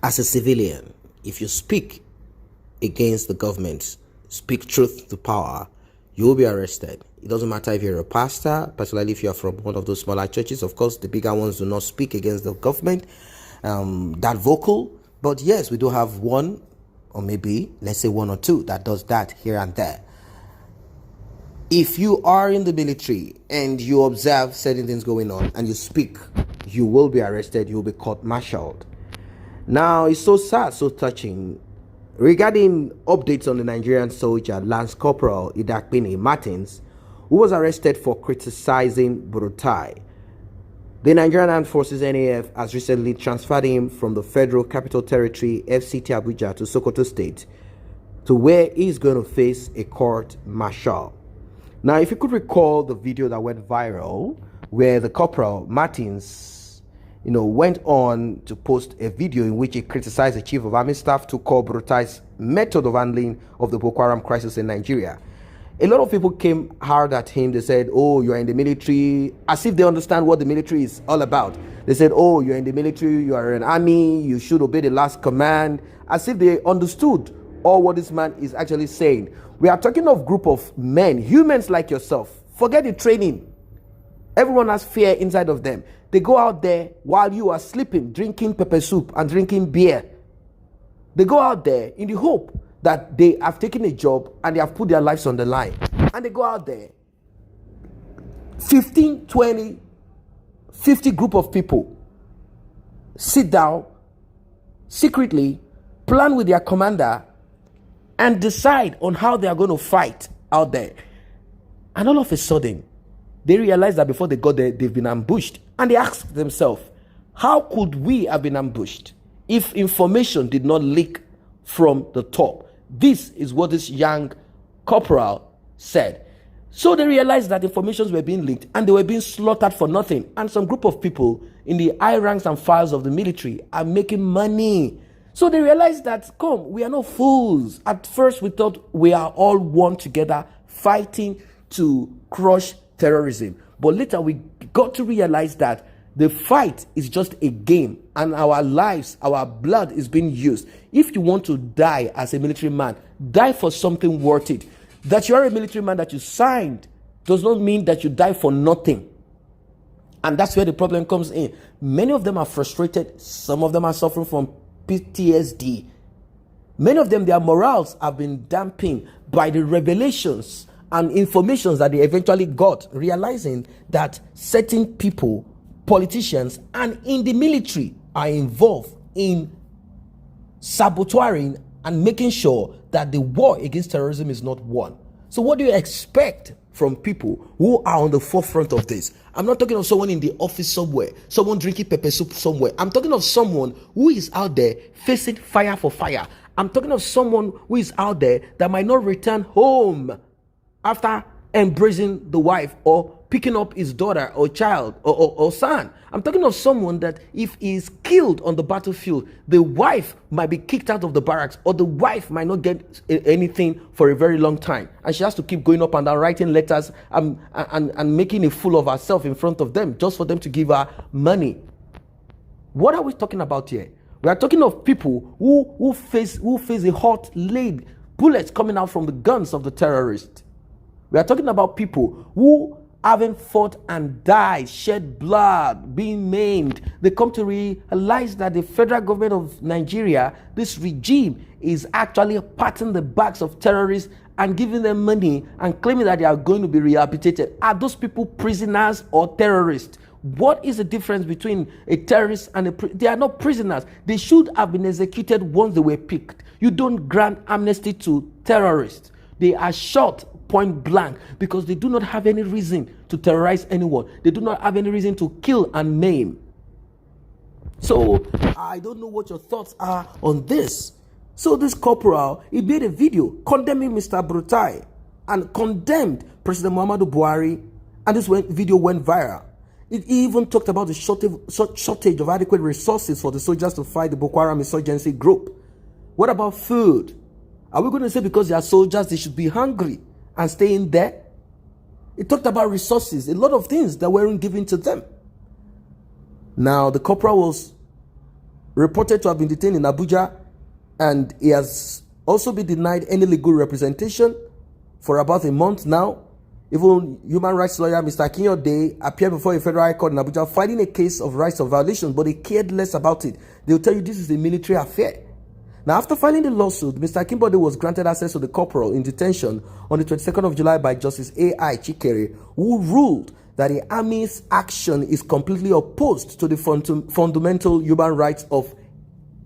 As a civilian, if you speak against the government, speak truth to power, you will be arrested. It doesn't matter if you're a pastor, particularly if you're from one of those smaller churches. Of course, the bigger ones do not speak against the government that vocal. But yes, we do have one, or maybe let's say one or two that does that here and there. If you are in the military and you observe certain things going on and you speak, you will be arrested, you will be court-martialed. Now, it's so sad, so touching. Regarding updates on the Nigerian soldier, Lance Corporal Idakpini Martins, who was arrested for criticizing BURUTAI. The Nigerian Armed Forces NAF has recently transferred him from the Federal Capital Territory FCT Abuja to Sokoto State, to where he's going to face a court-martial. Now, if you could recall the video that went viral, where the Corporal Martins, went on to post a video in which he criticized the Chief of Army Staff to call BURUTAI's method of handling of the Boko Haram crisis in Nigeria. A lot of people came hard at him. They said, oh, you're in the military, as if they understand what the military is all about. They said, oh, you're in the military, you are an army, you should obey the last command, as if they understood all what this man is actually saying. We are talking of group of men, humans like yourself. Forget the training. Everyone has fear inside of them. They go out there while you are sleeping, drinking pepper soup and drinking beer. They go out there in the hope that they have taken a job and they have put their lives on the line. And they go out there, 15, 20, 50 group of people, sit down, secretly, plan with their commander, and decide on how they are going to fight out there. And all of a sudden, they realize that before they got there, they've been ambushed. And they ask themselves, how could we have been ambushed if information did not leak from the top? This is what this young corporal said. So they realized that informations were being leaked and they were being slaughtered for nothing. And some group of people in the high ranks and files of the military are making money. So they realized that, we are not fools. At first, we thought we are all one together fighting to crush terrorism. But later, we got to realize that the fight is just a game and our lives, our blood is being used. If you want to die as a military man, die for something worth it. That you are a military man that you signed does not mean that you die for nothing. And that's where the problem comes in. Many of them are frustrated. Some of them are suffering from PTSD. Many of them, their morals have been dampened by the revelations and informations that they eventually got, realizing that certain people, politicians, and in the military are involved in saboteuring and making sure that the war against terrorism is not won. So what do you expect from people who are on the forefront of this? I'm not talking of someone in the office somewhere, someone drinking pepper soup somewhere. I'm talking of someone who is out there facing fire for fire. I'm talking of someone who is out there that might not return home after embracing the wife or picking up his daughter or child or son. I'm talking of someone that if he is killed on the battlefield, the wife might be kicked out of the barracks, or the wife might not get anything for a very long time. And she has to keep going up and down, writing letters and making a fool of herself in front of them just for them to give her money. What are we talking about here? We are talking of people who face a hot lead, bullets coming out from the guns of the terrorists. We are talking about people who haven't fought and died, shed blood, being maimed. They come to realize that the federal government of Nigeria, this regime, is actually patting the backs of terrorists and giving them money and claiming that they are going to be rehabilitated. Are those people prisoners or terrorists? What is the difference between a terrorist and they are not prisoners. They should have been executed once they were picked. You don't grant amnesty to terrorists. They are shot point blank because they do not have any reason to terrorize anyone. They do not have any reason to kill and maim. So I don't know what your thoughts are on this. So this corporal, he made a video condemning Mr. BURUTAI and condemned President Muhammadu Buhari, and this video went viral. It even talked about the shortage of adequate resources for the soldiers to fight the Boko Haram insurgency group. What about food? Are we going to say because they are soldiers, they should be hungry and stay in there? It talked about resources, a lot of things that weren't given to them. Now, the corporal was reported to have been detained in Abuja, and he has also been denied any legal representation for about a month now. Even human rights lawyer Mr. Akinyode appeared before a federal high court in Abuja filing a case of rights of violation, but they cared less about it. They'll tell you this is a military affair. Now, after filing the lawsuit, Mr. Akinyode was granted access to the corporal in detention on the 22nd of July by Justice A.I. Chikere, who ruled that the Army's action is completely opposed to the fundamental human rights of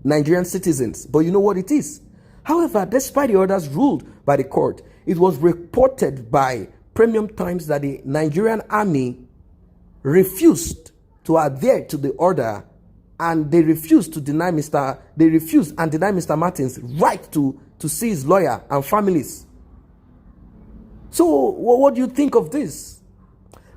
Nigerian citizens. But you know what it is? However, despite the orders ruled by the court, it was reported by Premium Times that the Nigerian Army refused to adhere to the order, and they refused and deny Mr. Martin's right to see his lawyer and families. So what do you think of this?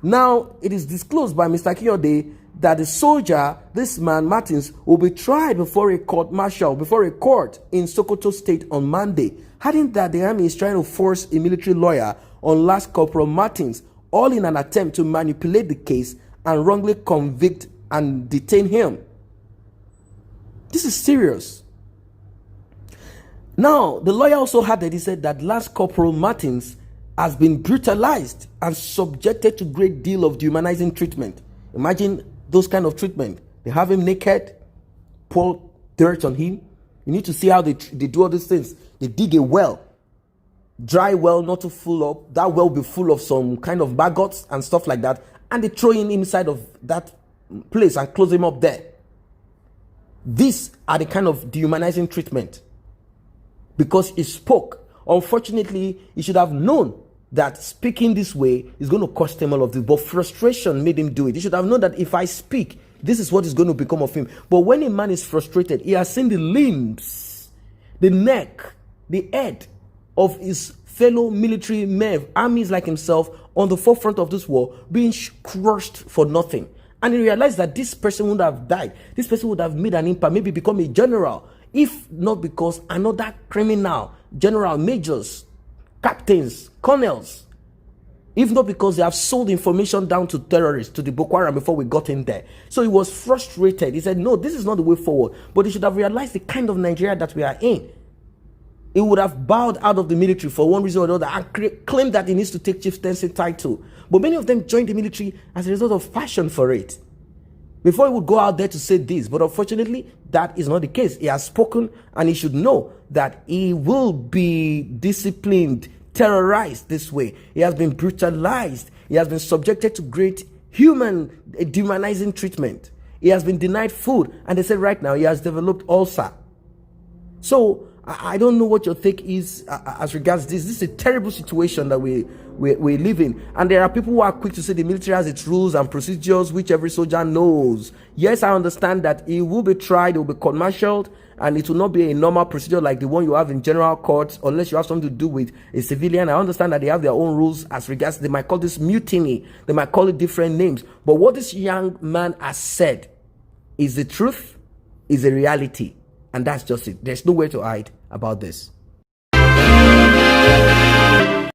Now, it is disclosed by Mr. Akinyode that the soldier, this man Martins, will be tried before a court in Sokoto State on Monday. Adding that the army is trying to force a military lawyer on Last Corporal Martins, all in an attempt to manipulate the case and wrongly convict and detain him. This is serious. Now, the lawyer also added, he said that Last Corporal Martins has been brutalized and subjected to great deal of dehumanizing treatment. Imagine those kind of treatment. They have him naked, pour dirt on him. You need to see how they do all these things. They dig a well, dry well, not to full up. That well will be full of some kind of maggots and stuff like that. And they throw him inside of that place and close him up there. These are the kind of dehumanizing treatment. Because he spoke. Unfortunately, he should have known that speaking this way is going to cost him all of this. But frustration made him do it. He should have known that if I speak, this is what is going to become of him. But when a man is frustrated, he has seen the limbs, the neck, the head of his fellow military men, armies like himself, on the forefront of this war, being crushed for nothing. And he realized that this person would have died. This person would have made an impact, maybe become a general, if not because another criminal, general, majors, captains, colonels, if not because they have sold information down to terrorists, to the Boko Haram before we got in there. So he was frustrated. He said, no, this is not the way forward. But he should have realized the kind of Nigeria that we are in. He would have bowed out of the military for one reason or another and claimed that he needs to take chieftaincy title. But many of them joined the military as a result of passion for it. Before he would go out there to say this. But unfortunately, that is not the case. He has spoken, and he should know that he will be disciplined, terrorized this way. He has been brutalized. He has been subjected to great dehumanizing treatment. He has been denied food. And they said right now he has developed ulcer. So I don't know what your take is as regards this. This is a terrible situation that we live in. And there are people who are quick to say the military has its rules and procedures, which every soldier knows. Yes, I understand that he will be tried, he will be court-martialed, and it will not be a normal procedure like the one you have in general courts, unless you have something to do with a civilian. I understand that they have their own rules as regards, they might call this mutiny, they might call it different names. But what this young man has said is the truth, is a reality. And that's just it. There's nowhere to hide about this.